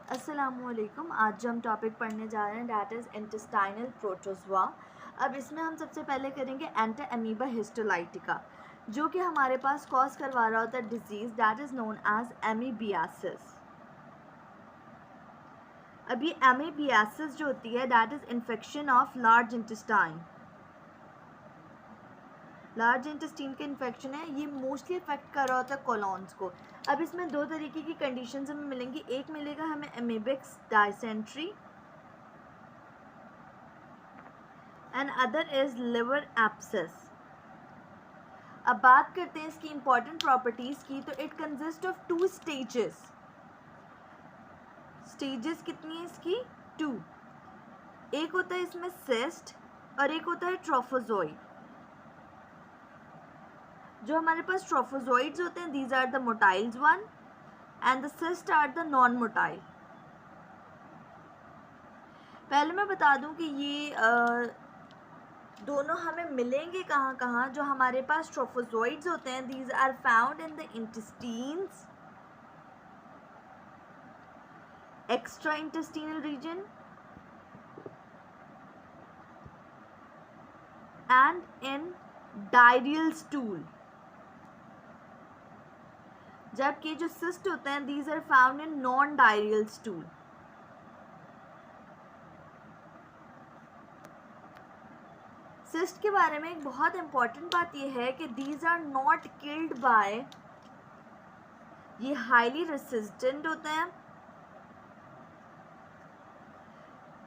अस्सलामुअलैकुम। आज जो हम टॉपिक पढ़ने जा रहे हैं डैट इज़ इंटेस्टाइनल प्रोटोज़ोआ। अब इसमें हम सबसे पहले करेंगे एंटर अमीबा हिस्टोलाइटिका, जो कि हमारे पास कॉज करवा रहा होता है disease that is known as amoebiasis. अब ये एमीबियासिस जो होती है that is infection of large intestine. Large intestine का इन्फेक्शन है, ये मोस्टली इफेक्ट कर रहा होता है कोलॉन्स को। अब इसमें दो तरीके की कंडीशंस हमें मिलेंगी। एक मिलेगा हमें amoebic dysentery and other is liver abscess. अब बात करते हैं इसकी इंपॉर्टेंट प्रॉपर्टीज़ की, तो it consist of 2 stages. Stages कितनी है इसकी? 2। एक होता है इसमें सिस्ट और एक होता है ट्रोफोजोइड। जो हमारे पास ट्रोफोजोइड्स होते हैं these are the motiles one and the cyst are the non motile. पहले मैं बता दूं कि ये दोनों हमें मिलेंगे कहाँ कहाँ। जो हमारे पास ट्रोफोजोइड्स होते हैं these are found in the intestines, extra intestinal region and in diarrhoeal stool. जबकि जो सिस्ट होते हैं these are found in non diarrhoeal stool. Cyst के बारे में एक बहुत इंपॉर्टेंट बात यह है कि these are not killed by, ये हाईली रेसिस्टेंट होते हैं,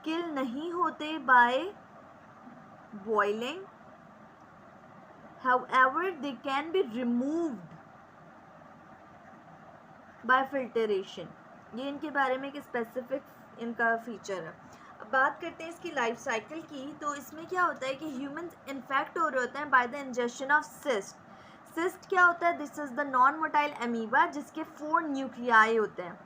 किल नहीं होते by boiling. However they can be removed by filtration. ये इनके बारे में एक स्पेसिफिक इनका फीचर है। अब बात करते हैं इसकी लाइफ साइकिल की, तो इसमें क्या होता है कि ह्यूमंस इन्फेक्ट हो रहे होते हैं by the injection of cyst. Cyst क्या होता है? This is the non motile amoeba जिसके 4 न्यूक्लियाई होते हैं।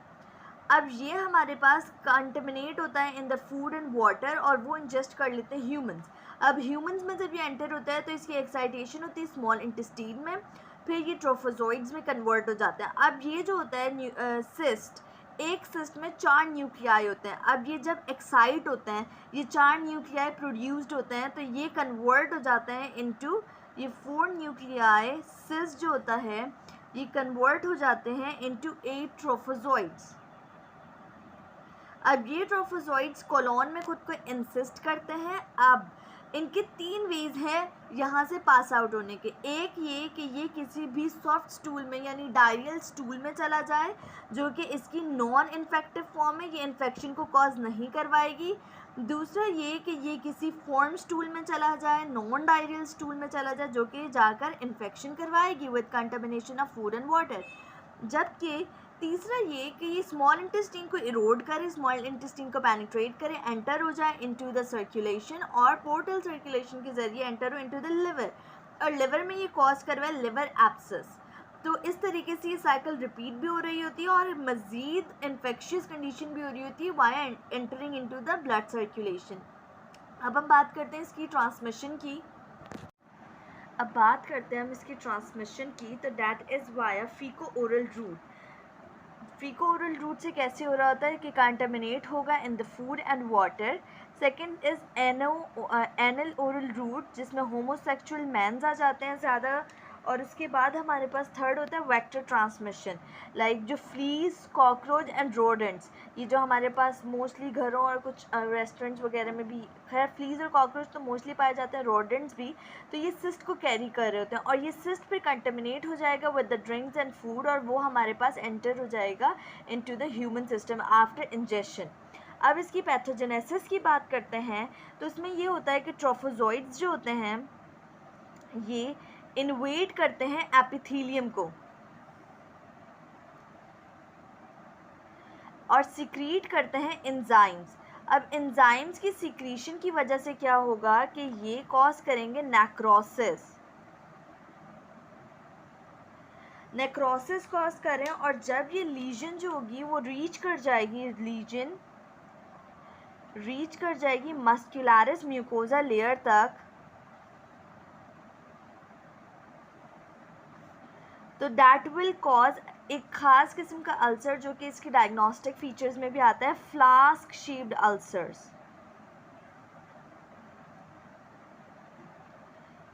अब ये हमारे पास कंटेमिनेट होता है इन द फूड एंड वाटर और वो इंजेस्ट कर लेते हैं ह्यूमंस। अब ह्यूमंस में जब ये एंटर होता है तो इसकी एक्साइटेशन होती है स्मॉल इंटेस्टीन में, फिर ये ट्रोफोजोइड्स में कन्वर्ट हो जाता है। अब ये जो होता है सिस्ट, एक सिस्ट में 4 न्यूक्लियाई होते हैं। अब ये जब एक्साइट होते हैं, ये 4 न्यूक्लियाई प्रोड्यूस्ड होते हैं, तो ये कन्वर्ट हो जाते हैं इनटू ये 4 न्यूक्लियाई। सिस्ट जो होता है ये कन्वर्ट हो जाते हैं इनटू 8 ट्रोफोजोइड्स। अब ये ट्रोफोजोइड्स कोलोन में खुद को इंसिस्ट करते हैं। अब इनके 3 वेज हैं यहाँ से पास आउट होने के। एक ये कि ये किसी भी सॉफ्ट स्टूल में यानी डायरियल स्टूल में चला जाए, जो कि इसकी नॉन इन्फेक्टिव फॉर्म है, ये इन्फेक्शन को कॉज नहीं करवाएगी। दूसरा ये कि ये किसी फॉर्म स्टूल में चला जाए, नॉन डायरियल स्टूल में चला जाए, जो कि जाकर इन्फेक्शन करवाएगी with contamination of food and water. जबकि तीसरा ये कि ये स्मॉल इंटेस्टीन को इरोड करे, स्मॉल इंटेस्टीन को पेनिट्रेट करे, एंटर हो जाए इनटू द सर्कुलेशन और पोर्टल सर्कुलेशन के ज़रिए एंटर हो इनटू द लिवर, और लिवर में ये कॉज करवाए लिवर एब्सेस। तो इस तरीके से ये साइकिल रिपीट भी हो रही होती है और मज़ीद इन्फेक्शियस कंडीशन भी हो रही होती है via entering into the blood circulation. अब हम बात करते हैं इसकी ट्रांसमिशन की। अब बात करते हैं हम इसकी ट्रांसमिशन की, तो that is via feco oral route. Feco oral route से कैसे हो रहा होता है कि कंटामिनेट होगा in the food and water. Second is anal oral route जिसमें होमोसेक्सुअल मैंस आ जाते हैं ज़्यादा। और उसके बाद हमारे पास थर्ड होता है वेक्टर ट्रांसमिशन, लाइक जो फ्लीज, कॉकरोच एंड रोडेंट्स, ये जो हमारे पास मोस्टली घरों और कुछ रेस्टोरेंट्स वगैरह में भी, खैर फ्लीज और कॉकरोच तो मोस्टली पाए जाते हैं, रोडेंट्स भी, तो ये सिस्ट को कैरी कर रहे होते हैं और ये सिस्ट पे कंटेमिनेट हो जाएगा with the drinks and food और वो हमारे पास एंटर हो जाएगा into the human system after injection. अब इसकी पैथोजेनेसिस की बात करते हैं, तो इसमें ये होता है कि ट्रोफोजोइड्स जो होते हैं ये इन्वेड करते हैं एपिथेलियम को और सिक्रीट करते हैं एंजाइम्स। अब एंजाइम्स की सिक्रीशन की वजह से क्या होगा कि ये कॉज करेंगे नेक्रोसिस। नेक्रोसिस कॉज करें और जब ये लीजन जो होगी वो रीच कर जाएगी, लीजन रीच कर जाएगी मस्कुलरिस म्यूकोजा लेयर तक, तो दैट विल कॉज एक ख़ास किस्म का अल्सर जो कि इसके डायग्नोस्टिक फीचर्स में भी आता है, फ्लास्क शेप्ड अल्सर्स।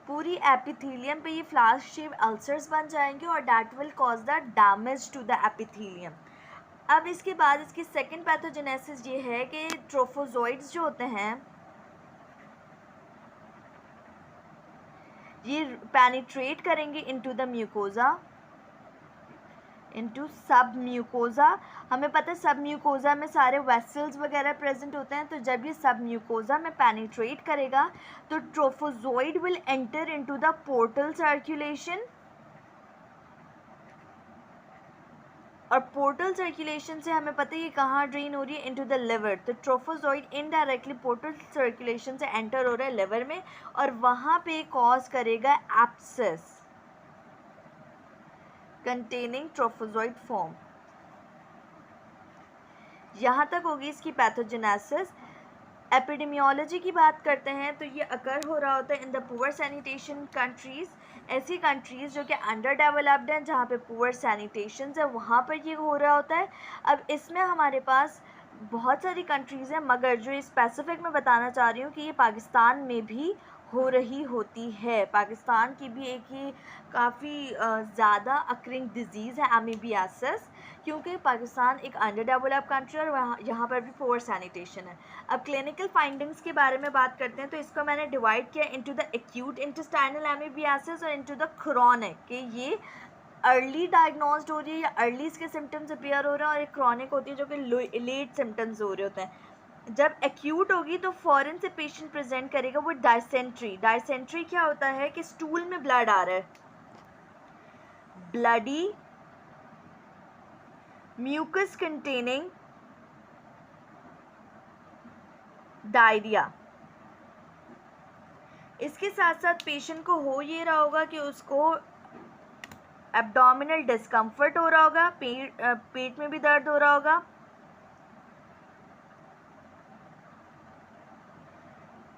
पूरी एपिथेलियम पे ये फ्लास्क शेप अल्सर्स बन जाएंगे और that will cause the damage to the epithelium. अब इसके बाद इसकी सेकंड पैथोजेनेसिस ये है कि ट्रोफोजोइड्स जो होते हैं ये पेनिट्रेट करेंगे इनटू द म्यूकोजा, इनटू सब म्यूकोजा। हमें पता है सब म्यूकोजा में सारे वेसल्स वगैरह प्रेजेंट होते हैं, तो जब ये सब म्यूकोजा में पेनिट्रेट करेगा तो trophozoite will enter into the portal circulation, और पोर्टल सर्कुलेशन से हमें पता है ये कहाँ ड्रेन हो रही है, इनटू द लिवर। तो ट्रोफोजोइड इनडायरेक्टली पोर्टल सर्कुलेशन से एंटर हो रहा है लिवर में और वहाँ पे कॉज करेगा एब्सेस कंटेनिंग ट्रोफोजोइड फॉर्म। यहाँ तक होगी इसकी पैथोजेनेसिस। एपिडेमियोलॉजी की बात करते हैं तो ये अकर हो रहा होता है in the poor sanitation countries, ऐसी कंट्रीज़ जो कि अंडर डेवलप्ड हैं, जहाँ पे पुअर सैनिटेशन है वहाँ पर ये हो रहा होता है। अब इसमें हमारे पास बहुत सारी कंट्रीज़ हैं, मगर जो स्पेसिफिक मैं बताना चाह रही हूँ कि ये पाकिस्तान में भी हो रही होती है। पाकिस्तान की भी एक ही काफ़ी ज़्यादा अक्रिंग डिजीज़ है एमीबियासिस, क्योंकि पाकिस्तान एक अंडर डेवलप्ड कंट्री है और यहाँ पर भी पुअर सैनिटेशन है। अब क्लिनिकल फाइंडिंग्स के बारे में बात करते हैं तो इसको मैंने डिवाइड किया into the acute intestinal amoebiasis और इनटू द क्रोनिक, कि ये अर्ली डायग्नोस्ड हो रही है या अर्ली इसके सिम्टम्स अपीयर हो रहे हैं, और एक क्रॉनिक होती है जो कि लेट सिम्टम्स हो रहे होते हैं। जब एक्यूट होगी तो फ़ौरन से पेशेंट प्रेजेंट करेगा वो डायसेंट्री। डायसेंट्री क्या होता है कि स्टूल में ब्लड आ रहा है, ब्लडी म्यूकस कंटेनिंग डायरिया। इसके साथ साथ पेशेंट को हो ये रहा होगा कि उसको एब्डोमिनल डिस्कम्फर्ट हो रहा होगा, पेट में भी दर्द हो रहा होगा,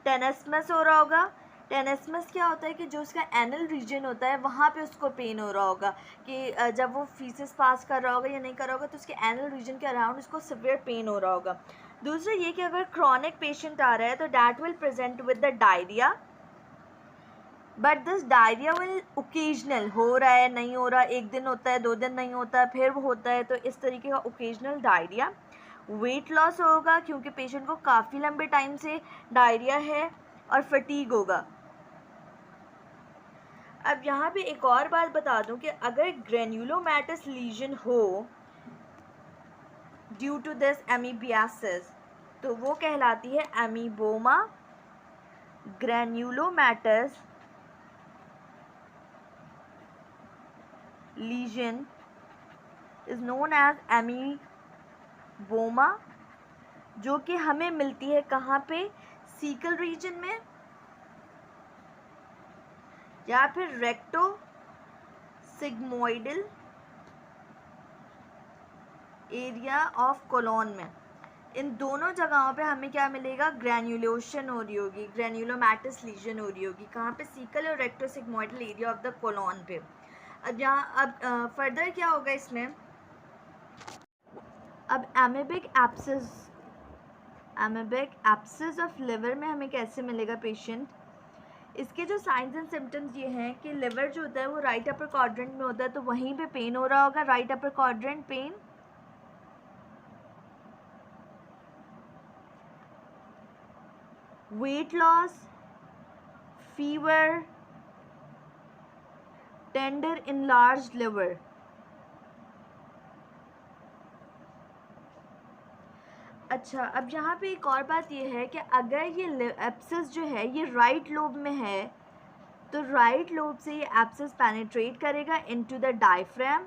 टेनेस्मस हो रहा होगा। टेनेस्मस क्या होता है कि जो उसका एनल रीजन होता है वहाँ पे उसको पेन हो रहा होगा, कि जब वो फीसेस पास कर रहा होगा या नहीं कर रहा होगा तो उसके एनल रीजन के अराउंड उसको सिवियर पेन हो रहा होगा। दूसरा ये कि अगर क्रॉनिक पेशेंट आ रहा है तो that will present with the diarrhoea, but this diarrhoea will occasional, हो रहा है नहीं हो रहा, एक दिन होता है 2 दिन नहीं होता फिर वो होता है, तो इस तरीके का ओकेजनल डायरिया। वेट लॉस होगा क्योंकि पेशेंट को काफ़ी लंबे टाइम से डायरिया है, और फटीग होगा। अब यहाँ पे एक और बात बता दूं कि अगर ग्रेन्युलोमैटस लीजन हो ड्यू टू दिस एमीबियासिस तो वो कहलाती है एमीबोमा। ग्रेन्युलोमैटस लीजन इज नोन एज एमीबोमा, जो कि हमें मिलती है कहाँ पे, सीकल रीजन में या फिर recto sigmoidal area of colon में। इन दोनों जगहों पे हमें क्या मिलेगा, ग्रैन्युलेशन हो रही होगी, ग्रैन्युलोमैटस लीजन हो रही होगी, कहाँ पे, सीकल और recto sigmoidal area of the colon पे। अब यहाँ अब फर्दर क्या होगा इसमें, अब एमेबिक एब्सेस ऑफ लिवर में हमें कैसे मिलेगा पेशेंट। इसके जो साइंस एंड सिम्टम्स ये हैं कि लिवर जो होता है वो राइट अपर क्वाड्रेंट में होता है, तो वहीं पे पेन हो रहा होगा, right upper quadrant pen, weight loss, fever, tender enlarged liver. अच्छा, अब यहाँ पे एक और बात ये है कि अगर ये एब्सेस जो है ये राइट लोब में है तो राइट लोब से ये एब्सेस पेनिट्रेट करेगा इनटू द डायफ्राम,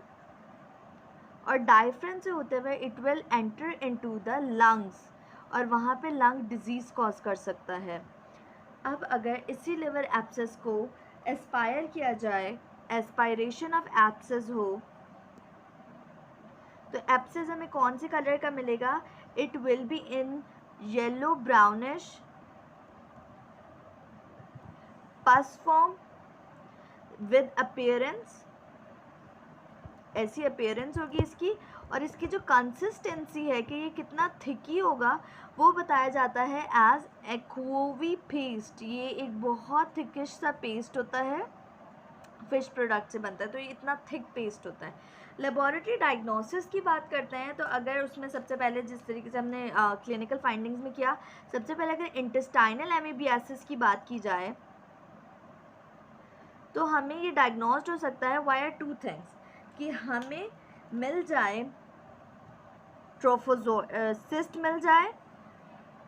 और डायफ्राम से होते हुए it will enter into the lungs और वहाँ पे लंग डिजीज़ कॉज कर सकता है। अब अगर इसी लिवर एब्सेस को एस्पायर किया जाए, एस्पायरेशन ऑफ एब्सेस हो, तो एब्सेस हमें कौन से कलर का मिलेगा, it will be in yellow brownish पस फॉर्म with appearance ऐसी अपीयरेंस होगी इसकी, और इसकी जो कंसिस्टेंसी है कि ये कितना थिकी होगा वो बताया जाता है एज एक्वोवी पेस्ट। ये एक बहुत थिकिश सा पेस्ट होता है, फिश प्रोडक्ट से बनता है, तो ये इतना थिक पेस्ट होता है। लेबोरेटरी डायग्नोसिस की बात करते हैं तो अगर उसमें सबसे पहले जिस तरीके से हमने क्लिनिकल फाइंडिंग्स में किया, सबसे पहले अगर इंटेस्टाइनल एमीबियासिस की बात की जाए तो हमें ये डायग्नोस्ड हो सकता है वाया टू थिंग्स, कि हमें मिल जाए सिस्ट मिल जाए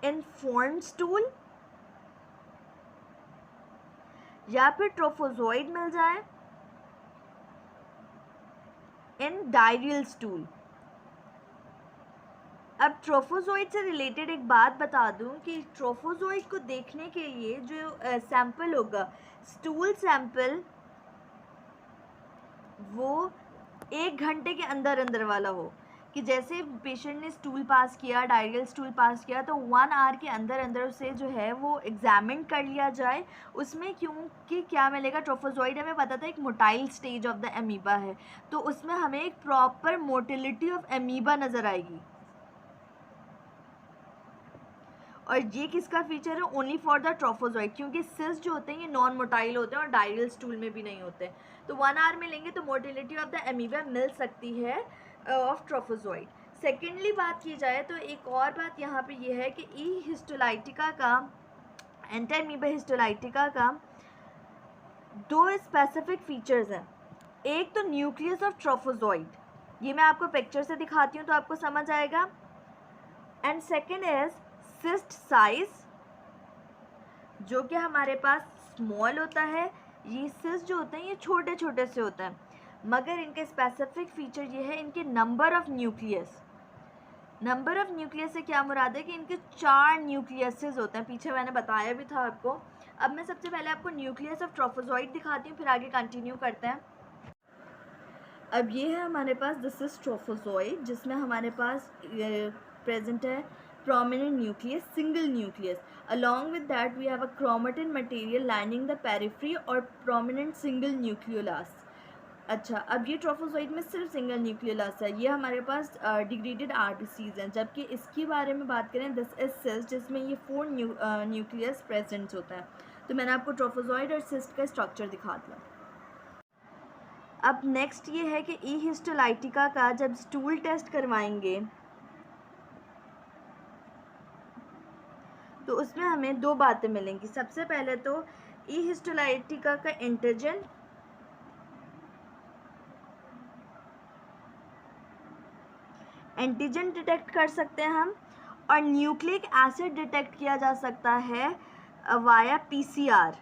इन फॉर्म स्टूल, या फिर ट्रोफोजोइड मिल जाए इन डायरियल स्टूल। अब ट्रोफोजोइड से रिलेटेड एक बात बता दूं कि ट्रोफोजोइड को देखने के लिए जो सैंपल होगा, स्टूल सैंपल, वो 1 घंटे के अंदर अंदर वाला हो, कि जैसे पेशेंट ने स्टूल पास किया, डायरियल स्टूल पास किया, तो 1 आवर के अंदर अंदर उसे जो है वो एग्जामिन कर लिया जाए। उसमें क्योंकि क्या मिलेगा, ट्रोफोजोइड हमें पता था एक motile stage of the amoeba है, तो उसमें हमें एक प्रॉपर मोटिलिटी ऑफ एमीबा नज़र आएगी। और ये किसका फीचर है, ओनली फॉर द ट्रोफोजोइड, क्योंकि सिस जो होते हैं ये नॉन मोटाइल होते हैं और डायरियल स्टूल में भी नहीं होते। तो 1 आवर में लेंगे तो मोटिलिटी ऑफ द एमीबा मिल सकती है ऑफ ट्रोफोजोइड। सेकेंडली बात की जाए तो एक और बात यहाँ पे ये है कि ई हिस्टोलाइटिका का, एंटामीबा हिस्टोलाइटिका का 2 स्पेसिफिक फीचर्स हैं। एक तो न्यूक्लियस ऑफ ट्रोफोजोइड, ये मैं आपको पिक्चर से दिखाती हूँ तो आपको समझ आएगा। And second is cyst size, जो कि हमारे पास स्मॉल होता है। ये सिस्ट जो होते हैं ये छोटे छोटे से होते हैं, मगर इनके स्पेसिफिक फीचर ये है इनके number of nucleus. Number of nucleus से क्या मुराद है कि इनके 4 न्यूक्लियसेस होते हैं, पीछे मैंने बताया भी था आपको। अब मैं सबसे पहले आपको न्यूक्लियस ऑफ ट्रोफोजोइड दिखाती हूँ, फिर आगे कंटिन्यू करते हैं। अब ये है हमारे पास दिस इज ट्रोफोजोइड, जिसमें हमारे पास प्रेजेंट है prominent nucleus, single nucleus. Along with that we have a chromatin material lining the periphery और prominent single nucleolus. अच्छा, अब ये ट्रोफोजोइड में सिर्फ सिंगल न्यूक्लियोलस है, ये हमारे पास डिग्रेडेड आरबीसीज हैं। जबकि इसके बारे में बात करें दिस इज सिस्ट, जिसमें ये 4 न्यूक्लियस प्रेजेंट होता है। तो मैंने आपको ट्रोफोजोइड और सिस्ट का स्ट्रक्चर दिखा दिया। अब नेक्स्ट ये है कि ई हिस्टोलाइटिका का जब स्टूल टेस्ट करवाएंगे तो उसमें हमें 2 बातें मिलेंगी। सबसे पहले तो ई हिस्टोलाइटिका का एंटीजन, डिटेक्ट कर सकते हैं हम, और न्यूक्लिक एसिड डिटेक्ट किया जा सकता है वाया पीसीआर।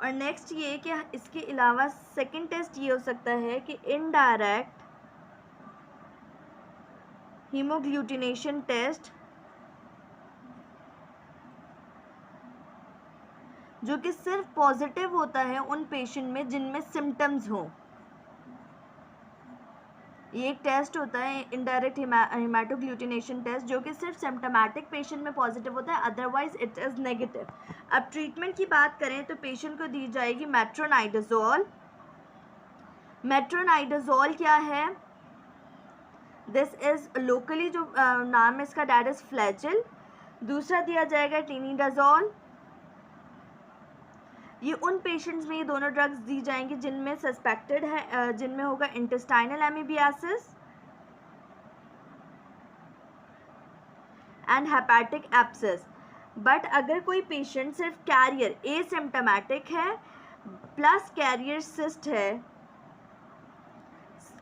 और नेक्स्ट ये कि इसके अलावा सेकंड टेस्ट ये हो सकता है कि इनडायरेक्ट हीमोग्लूटिनेशन टेस्ट, जो कि सिर्फ पॉजिटिव होता है उन पेशेंट में जिनमें सिम्टम्स हों। ये एक टेस्ट होता है इनडायरेक्ट हेमाटोग्लूटिनेशन टेस्ट, जो कि सिर्फ सिम्टोमेटिक पेशेंट में पॉजिटिव होता है, अदरवाइज इट इज़ नेगेटिव। अब ट्रीटमेंट की बात करें तो पेशेंट को दी जाएगी मेट्रोनाइडाजोल। मेट्रोनाइडाजोल क्या है, दिस इज़ लोकली जो नाम है इसका दैट इज़ फ्लैजिल। दूसरा दिया जाएगा टीनिडाजोल। ये उन पेशेंट्स में ये दोनों ड्रग्स दी जाएंगी जिनमें सस्पेक्टेड है, जिनमें होगा intestinal amoebiasis and hepatic abscess. But अगर कोई पेशेंट सिर्फ कैरियर एसिम्प्टोमेटिक है प्लस कैरियर सिस्ट है,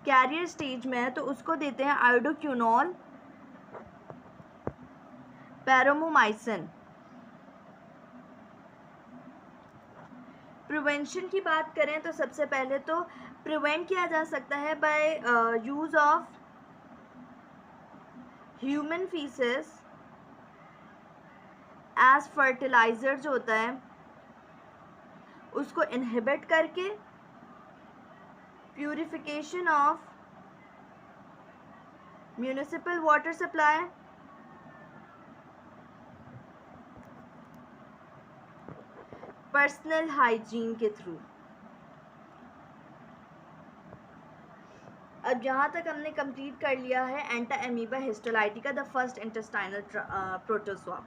कैरियर स्टेज में है, तो उसको देते हैं आयोडोक्यूनोल, पैरोमोमाइसिन। प्रिवेंशन की बात करें तो सबसे पहले तो प्रिवेंट किया जा सकता है by use of human faeces as fertiliser जो होता है उसको इनहिबिट करके, purification of municipal water supply, personal hygiene के थ्रू। अब यहाँ तक हमने कंप्लीट कर लिया है Entamoeba histolytica the first intestinal protozoa.